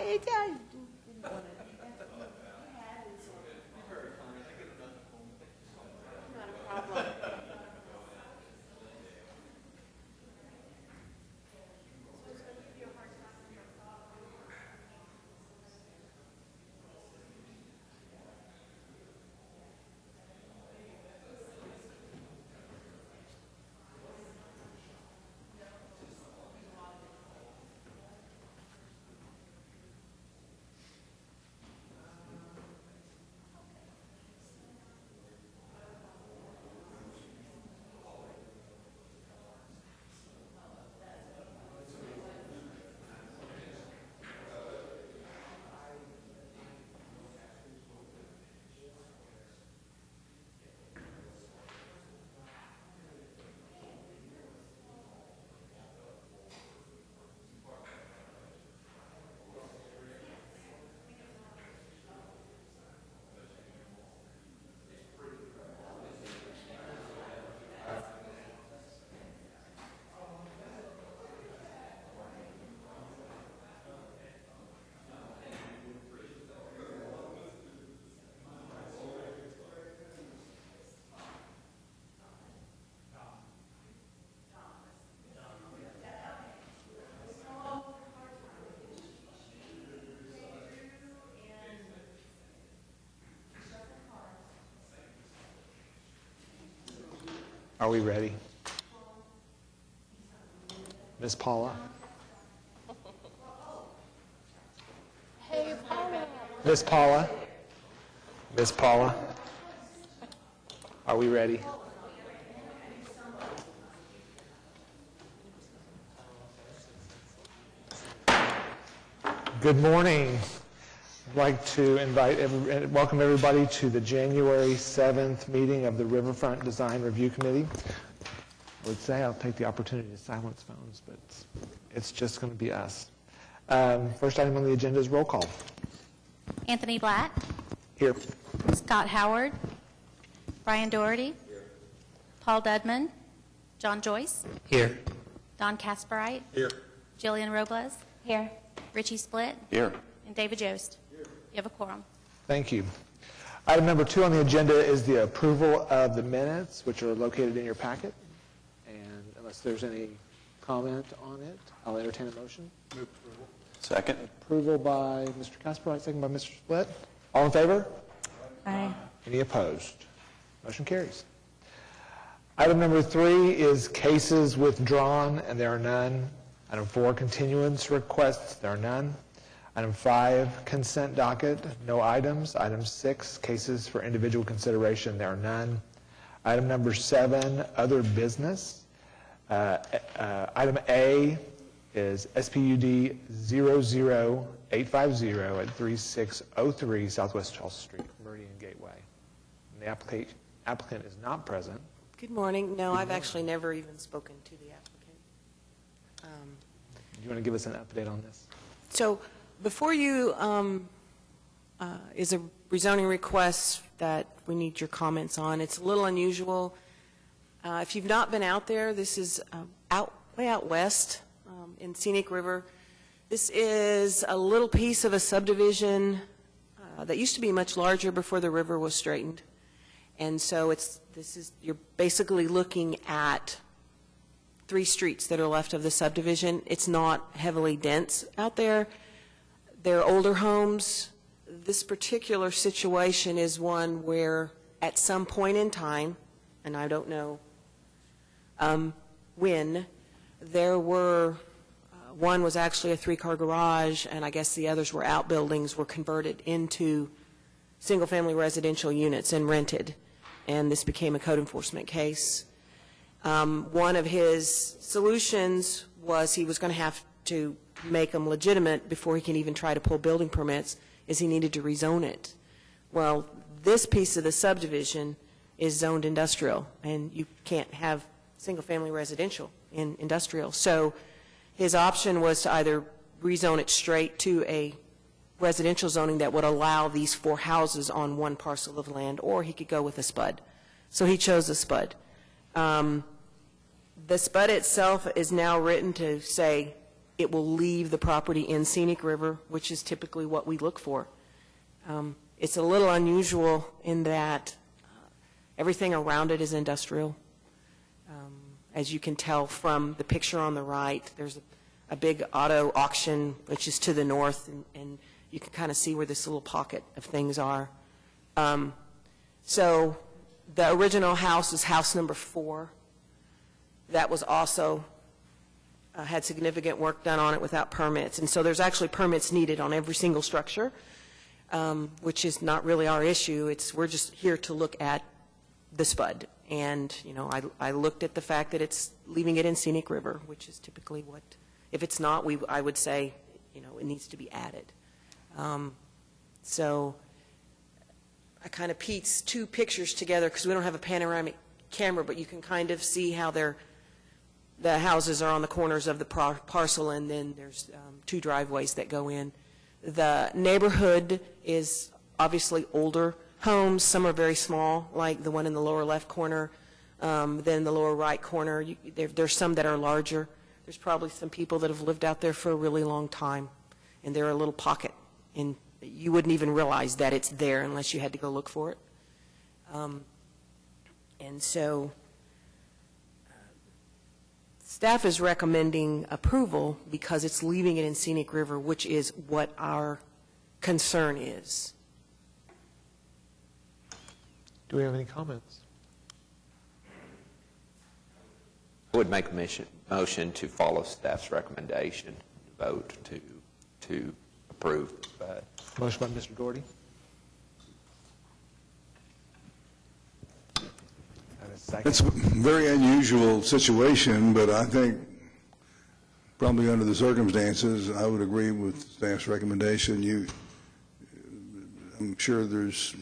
didn't want to. Not a problem. Are we ready? Miss Paula? Hey, Paula. Miss Paula? Miss Paula? Are we ready? Good morning. I'd like to welcome everybody to the January 7th meeting of the Riverfront Design Review Committee. I would say I'll take the opportunity to silence phones, but it's just going to be us. First item on the agenda is roll call. Anthony Black. Here. Scott Howard. Brian Doherty. Here. Paul Dudman. John Joyce. Here. Don Kasperite. Here. Jillian Robles. Here. Richie Splitt. Here. And David Jost. Here. You have a quorum. Thank you. Item number 2 on the agenda is the approval of the minutes, which are located in your packet. And unless there's any comment on it, I'll entertain a motion. Move approval. Second. Approval by Mr. Kasperite, second by Mr. Splitt. All in favor? Aye. Any opposed? Motion carries. Item number 3 is cases withdrawn, and there are none. Item 4, continuance requests, there are none. Item 5, consent docket, no items. Item 6, cases for individual consideration, there are none. Item number 7, other business. Item A is SPUD 00850 at 3603 Southwest Charles Street, Meridian Gateway. And the applicant is not present. Good morning. No, I've actually never even spoken to the applicant. Do you want to give us an update on this? So before you is a rezoning request that we need your comments on. It's a little unusual. If you've not been out there, this is way out west in Scenic River. This is a little piece of a subdivision that used to be much larger before the river was straightened. And so you're basically looking at 3 streets that are left of the subdivision. It's not heavily dense out there. They're older homes. This particular situation is one where at some point in time, and I don't know when, there were, one was actually a 3-car garage, and I guess the others were outbuildings, were converted into single-family residential units and rented. And this became a code enforcement case. One of his solutions was he was going to have to make them legitimate before he can even try to pull building permits, is he needed to rezone it. Well, this piece of the subdivision is zoned industrial, and you can't have single-family residential in industrial. So his option was to either rezone it straight to a residential zoning that would allow these 4 houses on one parcel of land, or he could go with a SPUD. So he chose a SPUD. The SPUD itself is now written to say it will leave the property in Scenic River, which is typically what we look for. It's a little unusual in that everything around it is industrial. As you can tell from the picture on the right, there's a big auto auction, which is to the north, and you can kind of see where this little pocket of things are. So the original house is house number 4. That was also had significant work done on it without permits. And so there's actually permits needed on every single structure, which is not really our issue. We're just here to look at the spud. And, you know, I looked at the fact that it's leaving it in Scenic River, which is typically what, if it's not, I would say, you know, it needs to be added. So I kind of pieced 2 pictures together because we don't have a panoramic camera, but you can kind of see how the houses are on the corners of the parcel, and then there's 2 driveways that go in. The neighborhood is obviously older homes. Some are very small, like the one in the lower left corner, then the lower right corner. There's some that are larger. There's probably some people that have lived out there for a really long time, and they're a little pocket, and you wouldn't even realize that it's there unless you had to go look for it. And so staff is recommending approval because it's leaving it in Scenic River, which is what our concern is. Do we have any comments? I would make a motion to follow staff's recommendation, vote to approve. Motion by Mr. Doherty. And a second. It's a very unusual situation, but I think probably under the circumstances, I would agree with staff's recommendation. I'm sure there's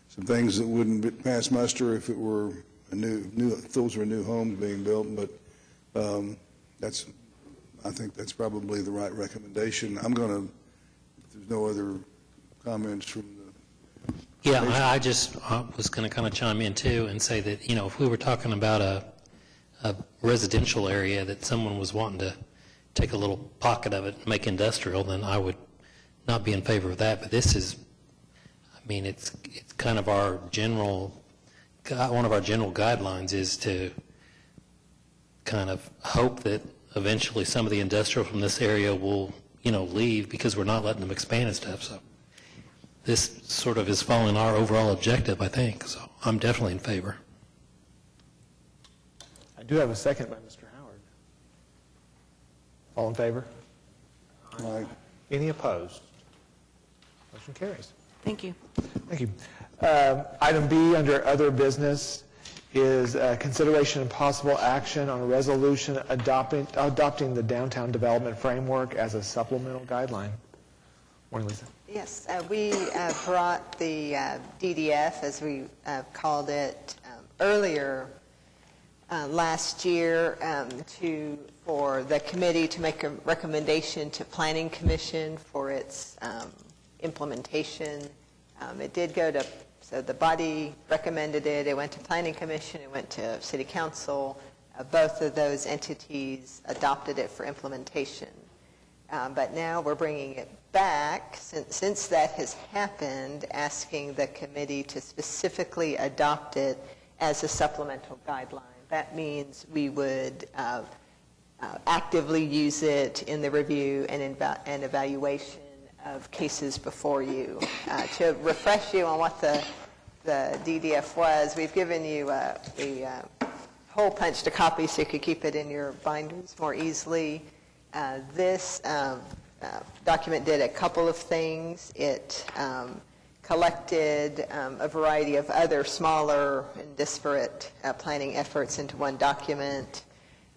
some things that wouldn't pass muster if it were if those were new homes being built, but I think that's probably the right recommendation. I'm going to, if there's no other comments from the... Yeah, I was going to kind of chime in too and say that, you know, if we were talking about a residential area that someone was wanting to take a little pocket of it and make industrial, then I would not be in favor of that. But this is, I mean, it's kind of our general, one of our general guidelines is to kind of hope that eventually some of the industrial from this area will, you know, leave because we're not letting them expand and stuff. So this sort of is following our overall objective, I think. So I'm definitely in favor. I do have a second by Mr. Howard. All in favor? Aye. Any opposed? Motion carries. Thank you. Thank you. Item B under other business is consideration and possible action on a resolution adopting the downtown development framework as a supplemental guideline. Morning, Lisa. Yes, we brought the DDF, as we called it, earlier last year for the committee to make a recommendation to Planning Commission for its implementation. It did go to, so the body recommended it, it went to Planning Commission, it went to City Council. Both of those entities adopted it for implementation. But now we're bringing it back, since that has happened, asking the committee to specifically adopt it as a supplemental guideline. That means we would actively use it in the review and evaluation of cases before you. To refresh you on what the DDF was, we've given you a hole punched a copy so you could keep it in your binders more easily. This document did a couple of things. It collected a variety of other smaller and disparate planning efforts into one document.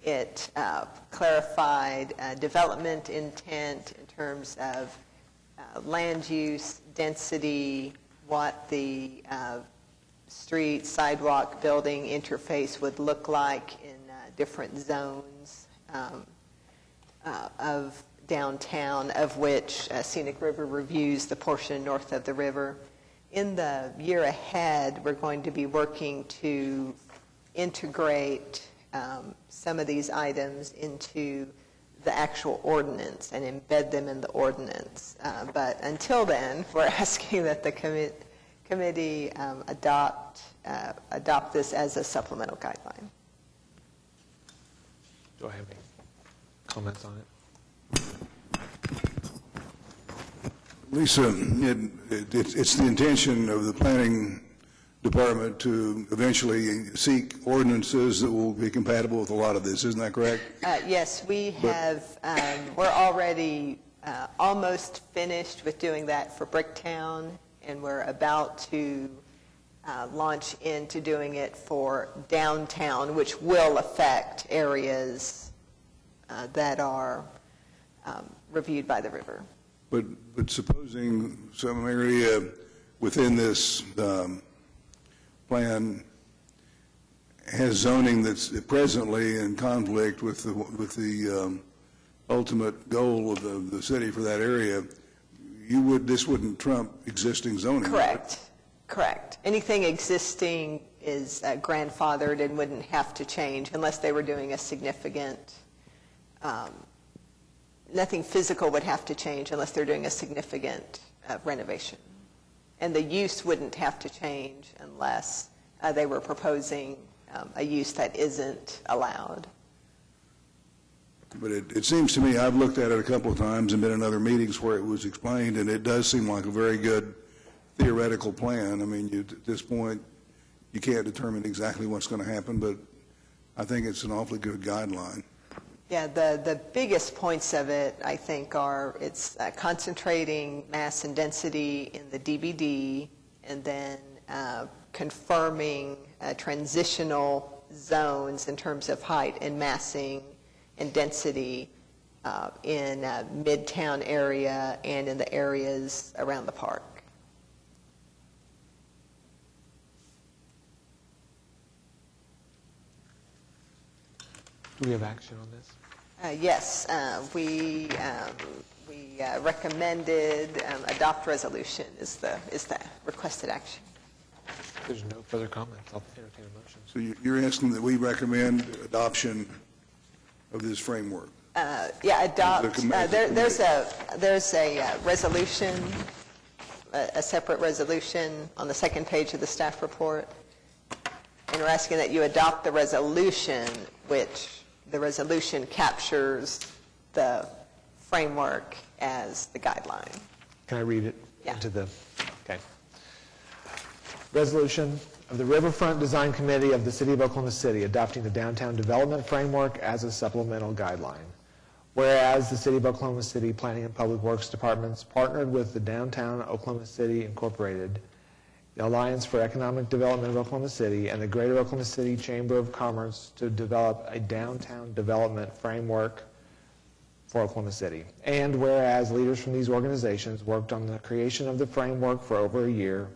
It clarified development intent in terms of land use, density, what the street, sidewalk, building interface would look like in different zones of downtown, of which Scenic River reviews the portion north of the river. In the year ahead, we're going to be working to integrate some of these items into the actual ordinance and embed them in the ordinance. But until then, we're asking that the committee adopt this as a supplemental guideline. Do I have any comments on it? Lisa, it's the intention of the planning department to eventually seek ordinances that will be compatible with a lot of this, isn't that correct? Yes, we have, we're already almost finished with doing that for Bricktown, and we're about to launch into doing it for downtown, which will affect areas that are reviewed by the river. But supposing some area within this plan has zoning that's presently in conflict with the ultimate goal of the city for that area, this wouldn't trump existing zoning. Correct. Correct. Anything existing is grandfathered and wouldn't have to change unless they were doing a significant, nothing physical would have to change unless they're doing a significant renovation. And the use wouldn't have to change unless they were proposing a use that isn't allowed. But it seems to me, I've looked at it a couple of times and been in other meetings where it was explained, and it does seem like a very good theoretical plan. I mean, at this point, you can't determine exactly what's going to happen, but I think it's an awfully good guideline. Yeah, the biggest points of it, I think, are it's concentrating mass and density in the DBD, and then confirming transitional zones in terms of height and massing and density in Midtown area and in the areas around the park. Do we have action on this? Yes, we recommended adopt resolution is the requested action. If there's no further comments, I'll entertain a motion. So you're asking that we recommend adoption of this framework? Yeah, adopt. There's a resolution, a separate resolution on the second page of the staff report, and we're asking that you adopt the resolution, which the resolution captures the framework as the guideline. Can I read it? Yeah. Okay. Resolution of the Riverfront Design Committee of the City of Oklahoma City adopting the Downtown Development Framework as a supplemental guideline. Whereas the City of Oklahoma City Planning and Public Works Departments partnered with the Downtown Oklahoma City Incorporated, the Alliance for Economic Development of Oklahoma City, and the Greater Oklahoma City Chamber of Commerce to develop a downtown development framework for Oklahoma City. And whereas leaders from these organizations worked on the creation of the framework for over a year,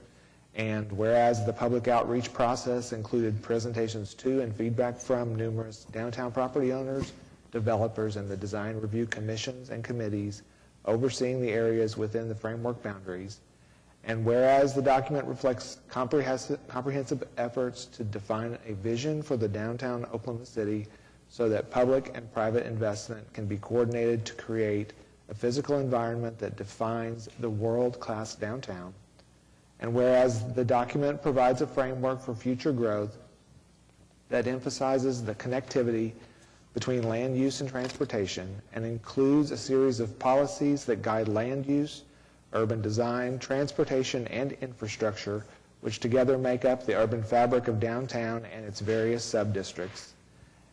and whereas the public outreach process included presentations to and feedback from numerous downtown property owners, developers, and the design review commissions and committees overseeing the areas within the framework boundaries, and whereas the document reflects comprehensive efforts to define a vision for the downtown Oklahoma City so that public and private investment can be coordinated to create a physical environment that defines the world-class downtown, and whereas the document provides a framework for future growth that emphasizes the connectivity between land use and transportation and includes a series of policies that guide land use, urban design, transportation, and infrastructure, which together make up the urban fabric of downtown and its various sub-districts.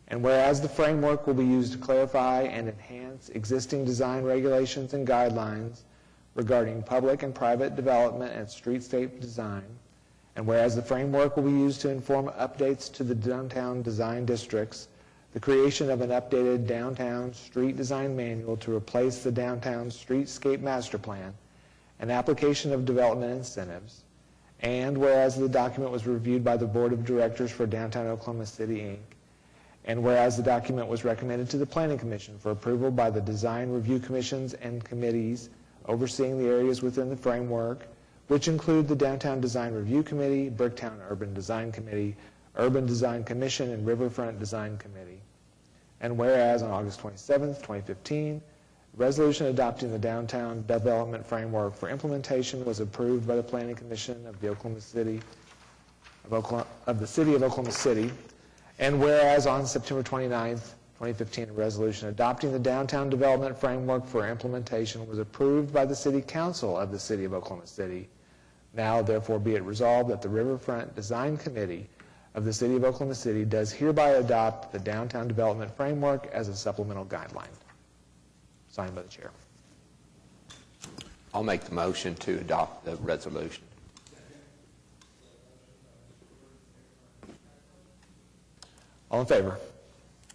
And whereas the framework will be used to clarify and enhance existing design regulations and guidelines regarding public and private development and streetscape design, and whereas the framework will be used to inform updates to the downtown design districts, the creation of an updated downtown street design manual to replace the downtown streetscape master plan, an application of development incentives, and whereas the document was reviewed by the Board of Directors for Downtown Oklahoma City, Inc., and whereas the document was recommended to the Planning Commission for approval by the design review commissions and committees overseeing the areas within the framework, which include the Downtown Design Review Committee, Bricktown Urban Design Committee, Urban Design Commission, and Riverfront Design Committee. And whereas on August 27th, 2015, a resolution adopting the downtown development framework for implementation was approved by the Planning Commission of the City of Oklahoma City. And whereas on September 29th, 2015, a resolution adopting the downtown development framework for implementation was approved by the City Council of the City of Oklahoma City. Now, therefore, be it resolved that the Riverfront Design Committee of the City of Oklahoma City does hereby adopt the downtown development framework as a supplemental guideline. Signed by the chair. I'll make the motion to adopt the resolution. All in favor?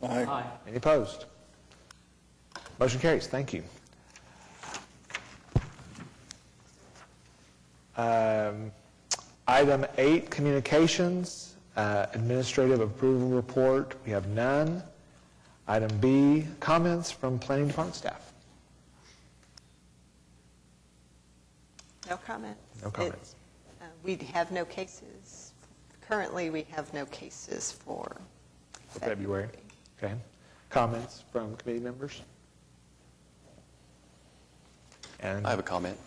Aye. Any opposed? Motion carries. Thank you. Item 8, communications, administrative approval report. We have none. Item B, comments from planning department staff. No comment. No comments. We have no cases. Currently, we have no cases for February. Okay. Comments from committee members? And I have a comment.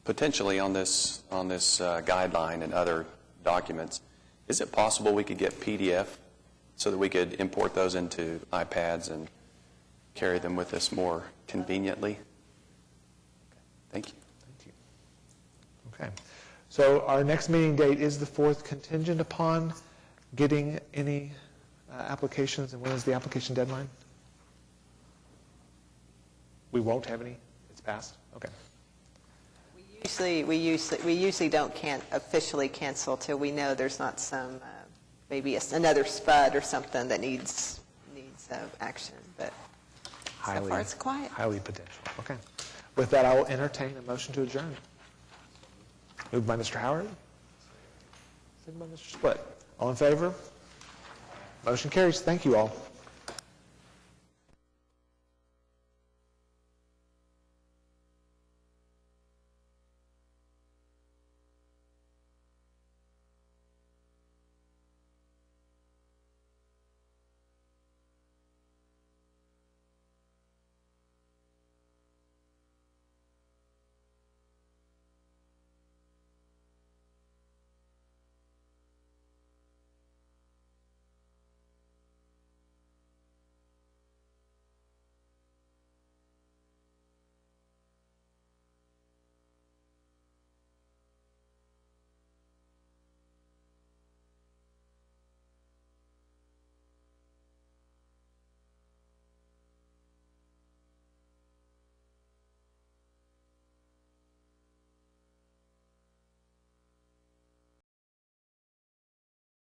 Potentially on this guideline and other documents, is it possible we could get PDF so that we could import those into iPads and carry them with us more conveniently? Thank you. Thank you. Okay. So our next meeting date is the 4th, contingent upon getting any applications. And when is the application deadline? We won't have any? It's passed? Okay. We usually don't officially cancel till we know there's not some, maybe another spud or something that needs action, but so far it's quiet. Highly potential. Okay. With that, I will entertain a motion to adjourn. Moved by Mr. Howard. Second by Mr. Split. All in favor? Motion carries. Thank you all.